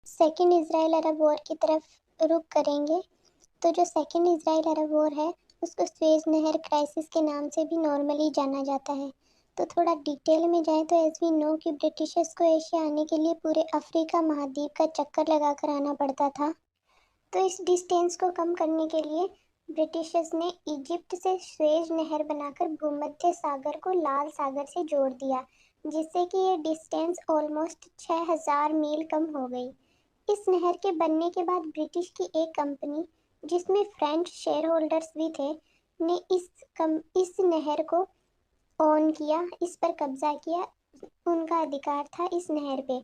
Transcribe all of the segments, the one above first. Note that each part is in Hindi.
सेकेंड इजराइल अरब वॉर की तरफ रुख करेंगे। तो जो सेकेंड इजराइल अरब वॉर है उसको स्वेज नहर क्राइसिस के नाम से भी नॉर्मली जाना जाता है। तो थोड़ा डिटेल में जाए तो एज वी नो कि ब्रिटिशर्स को एशिया आने के लिए पूरे अफ्रीका महाद्वीप का चक्कर लगाकर आना पड़ता था। तो इस डिस्टेंस को कम करने के लिए ब्रिटिशर्स ने इजिप्ट से स्वेज नहर बनाकर भूमध्य सागर को लाल सागर से जोड़ दिया, जिससे कि ये डिस्टेंस ऑलमोस्ट 6000 मील कम हो गई। इस नहर के बनने के बाद ब्रिटिश की एक कंपनी, जिसमें फ्रेंच शेयर होल्डर्स भी थे, ने इस नहर को ओन किया, इस पर कब्जा किया। उनका अधिकार था इस नहर पे,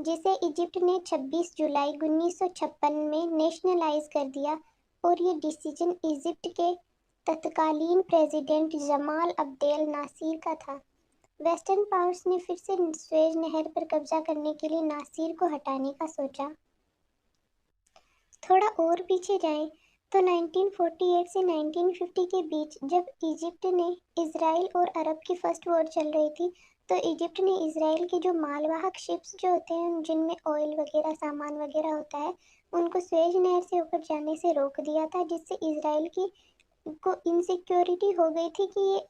जिसे इजिप्ट ने 26 जुलाई 1956 में नेशनलाइज कर दिया। और ये डिसीजन इजिप्ट के तत्कालीन प्रेसिडेंट जमाल अब्देल नासिर का था। वेस्टर्न पावर्स ने फिर से स्वेज नहर पर कब्जा करने के लिए नासिर को हटाने का सोचा। थोड़ा और पीछे जाएं तो 1948 से 1950 के बीच जब इजिप्ट ने इसराइल और अरब की फर्स्ट वॉर चल रही थी, तो इजिप्ट ने इसराइल के जो मालवाहक शिप्स जो होते हैं जिनमें ऑयल वगैरह सामान वगैरह होता है, उनको स्वेज नहर से होकर जाने से रोक दिया था, जिससे इसराइल की को इनसिक्योरिटी हो गई थी कि ये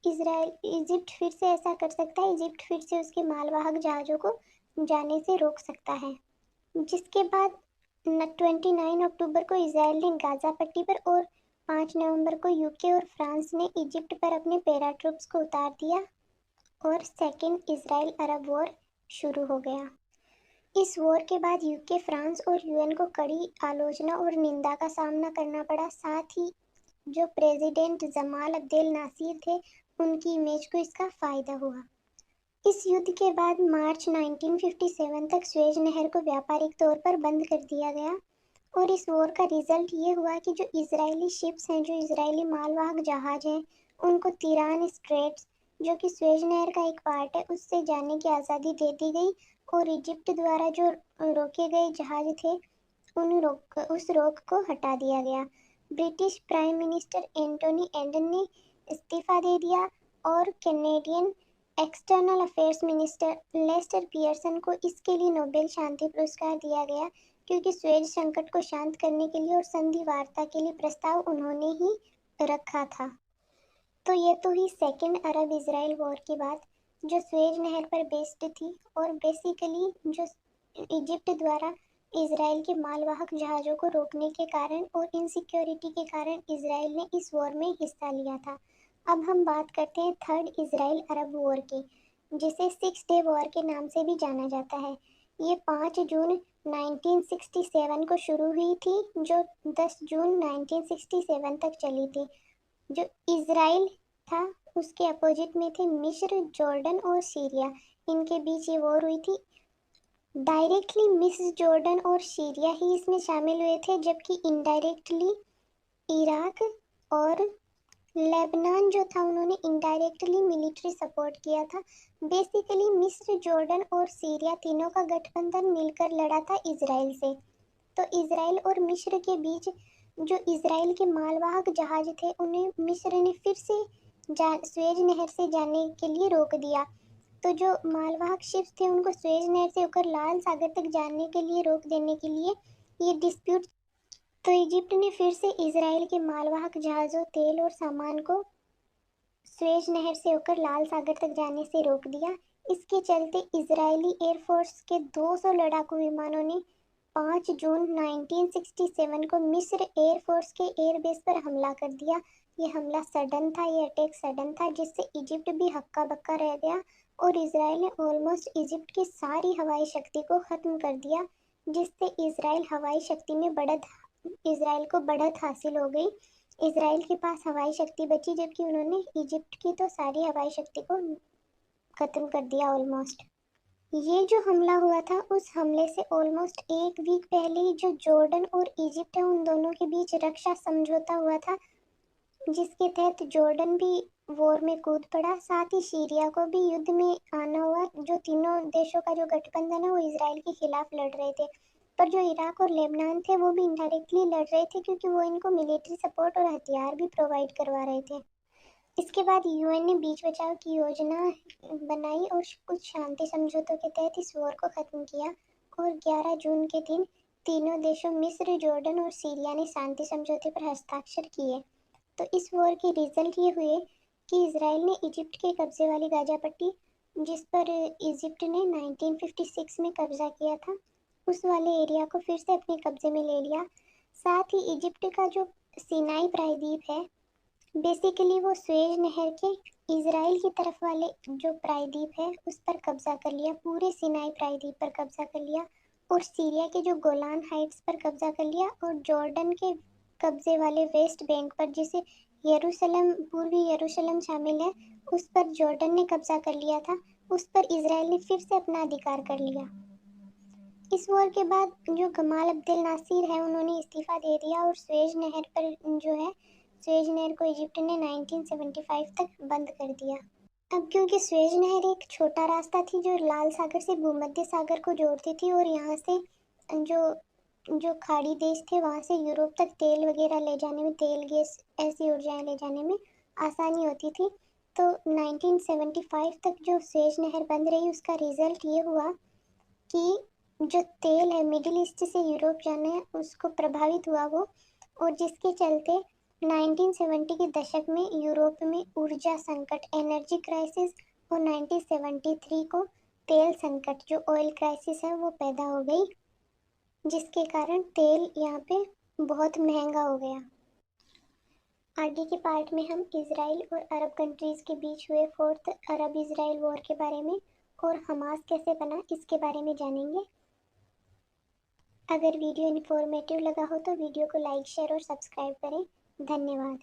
इसराइल इजिप्ट फिर से ऐसा कर सकता है, इजिप्ट फिर से उसके मालवाहक जहाज़ों को जाने से रोक सकता है। जिसके बाद 29 अक्टूबर को इसराइल ने गाजा पट्टी पर और 5 नवंबर को यूके और फ्रांस ने इजिप्ट पर अपने पैराट्रूप्स को उतार दिया और सेकेंड इसराइल अरब वॉर शुरू हो गया। इस वॉर के बाद यूके, फ्रांस और यूएन को कड़ी आलोचना और निंदा का सामना करना पड़ा। साथ ही जो प्रेसिडेंट जमाल अब्देल नासिर थे, उनकी इमेज को इसका फायदा हुआ। इस युद्ध के बाद मार्च 1957 तक स्वेज नहर को व्यापारिक तौर पर बंद कर दिया गया। और इस वॉर का रिजल्ट ये हुआ कि जो इजरायली शिप्स हैं, जो इजरायली मालवाहक जहाज हैं, उनको तिरान स्ट्रेट्स, जो कि स्वेज नहर का एक पार्ट है, उससे जाने की आज़ादी दे दी गई। और इजिप्ट द्वारा जो रोके गए जहाज थे, उस रोक को हटा दिया गया। British prime minister Anthony Eden ने इस्तीफा दे दिया और Canadian external affairs minister Lester Pearson को इसके लिए नोबेल शांति पुरस्कार दिया गया, क्योंकि स्वेज संकट को शांत करने के लिए और संधि वार्ता के लिए प्रस्ताव उन्होंने ही रखा था। तो ये तो ही सेकेंड अरब इसराइल वॉर की बात, जो स्वेज नहर पर बेस्ड थी। और बेसिकली जो इजिप्ट द्वारा इसराइल के मालवाहक जहाज़ों को रोकने के कारण और इनसिक्योरिटी के कारण इसराइल ने इस वॉर में हिस्सा लिया था। अब हम बात करते हैं थर्ड इसराइल अरब वॉर की, जिसे 6 डे वॉर के नाम से भी जाना जाता है। ये 5 जून 1967 को शुरू हुई थी, जो 10 जून 1967 तक चली थी। जो इजराइल था उसके अपोजिट में थे मिस्र, जॉर्डन और सीरिया। इनके बीच ये वॉर हुई थी। डायरेक्टली मिस्र, जॉर्डन और सीरिया ही इसमें शामिल हुए थे, जबकि इनडायरेक्टली इराक और लेबनान जो था, उन्होंने इनडायरेक्टली मिलिट्री सपोर्ट किया था। बेसिकली मिस्र, जॉर्डन और सीरिया तीनों का गठबंधन मिलकर लड़ा था इसराइल से। तो इसराइल और मिस्र के बीच जो इसराइल के मालवाहक जहाज थे, उन्हें मिस्र ने फिर से स्वेज नहर से जाने के लिए रोक दिया। तो जो मालवाहक शिप्स थे, उनको स्वेज नहर से होकर लाल सागर तक जाने के लिए रोक देने के लिए ये डिस्प्यूट। तो इजिप्ट ने फिर से इसराइल के मालवाहक जहाज़ों, तेल और सामान को स्वेज नहर से होकर लाल सागर तक जाने से रोक दिया। इसके चलते इजरायली एयरफोर्स के 200 लड़ाकू विमानों ने 5 जून 1967 को मिस्र एयरफोर्स के एयरबेस पर हमला कर दिया। ये हमला सडन था, ये अटैक सडन था, जिससे इजिप्ट भी हक्का बक्का रह गया और इसराइल ने ऑलमोस्ट इजिप्ट की सारी हवाई शक्ति को ख़त्म कर दिया, जिससे इसराइल हवाई शक्ति में इसराइल को बढ़त हासिल हो गई। इसराइल के पास हवाई शक्ति बची, जबकि उन्होंने इजिप्ट की तो सारी हवाई शक्ति को ख़त्म कर दिया ऑलमोस्ट। ये जो हमला हुआ था, उस हमले से ऑलमोस्ट एक वीक पहले ही जो जॉर्डन और इजिप्ट है, उन दोनों के बीच रक्षा समझौता हुआ था, जिसके तहत जॉर्डन भी वॉर में कूद पड़ा। साथ ही सीरिया को भी युद्ध में आना हुआ। जो तीनों देशों का जो गठबंधन है, वो इसराइल के खिलाफ लड़ रहे थे। पर जो इराक और लेबनान थे, वो भी इनडायरेक्टली लड़ रहे थे, क्योंकि वो इनको मिलिट्री सपोर्ट और हथियार भी प्रोवाइड करवा रहे थे। इसके बाद यूएन ने बीच बचाव की योजना बनाई और कुछ शांति समझौतों के तहत इस वॉर को ख़त्म किया। और 11 जून के दिन तीनों देशों मिस्र, जॉर्डन और सीरिया ने शांति समझौते पर हस्ताक्षर किए। तो इस वॉर के रिजल्ट ये हुए कि इसराइल ने इजिप्ट के कब्जे वाली गाजा पट्टी, जिस पर इजिप्ट ने 1956 में कब्जा किया था, उस वाले एरिया को फिर से अपने कब्जे में ले लिया। साथ ही इजिप्ट का जो सिनाई प्रायद्वीप है, बेसिकली वो स्वेज नहर के इसराइल की तरफ वाले जो प्रायद्वीप है उस पर कब्जा कर लिया, पूरे सिनाई प्रायद्वीप पर कब्जा कर लिया, और सीरिया के जो गोलान हाइट्स पर कब्जा कर लिया, और जॉर्डन के कब्जे वाले वेस्ट बैंक पर, जिसे यरूशलेम, पूर्वी यरूशलेम शामिल है, उस पर जॉर्डन ने कब्जा कर लिया था, उस पर इसराइल ने फिर से अपना अधिकार कर लिया। इस वॉर के बाद जो गमाल अब्देल नासिर है उन्होंने इस्तीफा दे दिया, और स्वेज नहर पर जो है, स्वेज नहर को इजिप्ट ने 1975 तक बंद कर दिया। अब क्योंकि स्वेज नहर एक छोटा रास्ता थी जो लाल सागर से भूमध्य सागर को जोड़ती थी, और यहाँ से जो जो खाड़ी देश थे वहाँ से यूरोप तक तेल वगैरह ले जाने में, तेल गैस ऐसी ऊर्जाएं ले जाने में आसानी होती थी, तो 1975 तक जो स्वेज नहर बंद रही, उसका रिजल्ट ये हुआ कि जो तेल है मिडिल ईस्ट से यूरोप जाना है उसको प्रभावित हुआ वो, और जिसके चलते 1970 के दशक में यूरोप में ऊर्जा संकट, एनर्जी क्राइसिस, और 1973 को तेल संकट, जो ऑयल क्राइसिस है, वो पैदा हो गई, जिसके कारण तेल यहाँ पे बहुत महंगा हो गया। आगे के पार्ट में हम इसराइल और अरब कंट्रीज़ के बीच हुए फोर्थ अरब इसराइल वॉर के बारे में और हमास कैसे बना इसके बारे में जानेंगे। अगर वीडियो इन्फॉर्मेटिव लगा हो तो वीडियो को लाइक, शेयर और सब्सक्राइब करें। धन्यवाद।